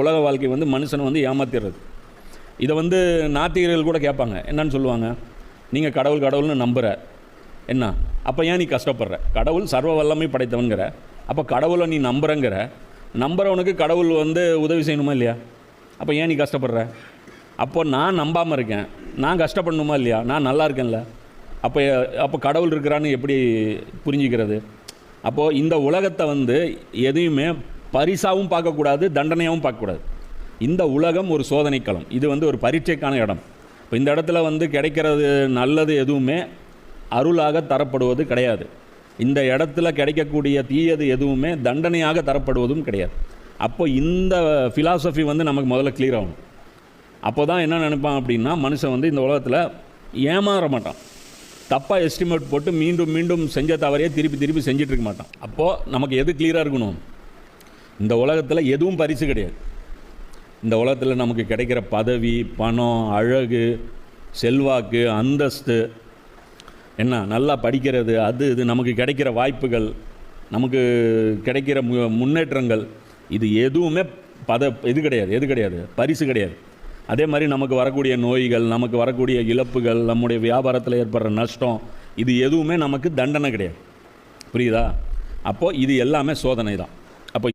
உலக வாழ்க்கை வந்து மனுஷனை வந்து ஏமாத்திடுறது. இதை வந்து நாத்திகர்கள் கூட கேட்பாங்க. என்னன்னு சொல்லுவாங்க, நீங்கள் கடவுள்னு நம்புகிற என்ன, அப்போ ஏன் நீ கஷ்டப்படுற? கடவுள் சர்வ வல்லமை படைத்தவன்கிற, அப்போ கடவுளை நீ நம்புறவனுக்கு கடவுள் வந்து உதவி செய்யணுமா இல்லையா? அப்போ ஏன் நீ கஷ்டப்படுற? அப்போது நான் நம்பாமல் இருக்கேன், நான் கஷ்டப்படணுமா இல்லையா? நான் நல்லா இருக்கேன்ல, அப்போ கடவுள் இருக்கிறான்னு எப்படி புரிஞ்சிக்கிறது? அப்போது இந்த உலகத்தை வந்து எதையுமே பரிசாவும் பார்க்கக்கூடாது, தண்டனையாகவும் பார்க்கக்கூடாது. இந்த உலகம் ஒரு சோதனைக்களம், இது வந்து ஒரு பரீட்சைக்கான இடம். இப்போ இந்த இடத்துல வந்து கிடைக்கிறது நல்லது எதுவுமே அருளாக தரப்படுவது கிடையாது. இந்த இடத்துல கிடைக்கக்கூடிய தீயது எதுவுமே தண்டனையாக தரப்படுவதும் கிடையாது. அப்போ இந்த ஃபிலாசபி வந்து நமக்கு முதல்ல கிளியர் ஆகணும். அப்போ தான் என்ன நினைப்பான் அப்படின்னா, மனுஷன் வந்து இந்த உலகத்தில் ஏமாற மாட்டான், தப்பாக எஸ்டிமேட் போட்டு மீண்டும் மீண்டும் செஞ்ச தவறையே திருப்பி செஞ்சிட்டு இருக்க மாட்டான். அப்போது நமக்கு எது கிளியராக இருக்கணும்? இந்த உலகத்தில் எதுவும் பரிசு கிடையாது. இந்த உலகத்தில் நமக்கு கிடைக்கிற பதவி, பணம், அழகு, செல்வாக்கு, அந்தஸ்து, என்ன நல்லா படிக்கிறது, இது நமக்கு கிடைக்கிற வாய்ப்புகள், நமக்கு கிடைக்கிற முன்னேற்றங்கள், இது எதுவுமே எது கிடையாது, பரிசு கிடையாது. அதே மாதிரி நமக்கு வரக்கூடிய நோய்கள், நமக்கு வரக்கூடிய இழப்புகள், நம்முடைய வியாபாரத்தில் ஏற்படுற நஷ்டம், இது எதுவுமே நமக்கு தண்டனை கிடையாது. புரியுதா? அப்போது இது எல்லாமே சோதனை தான்.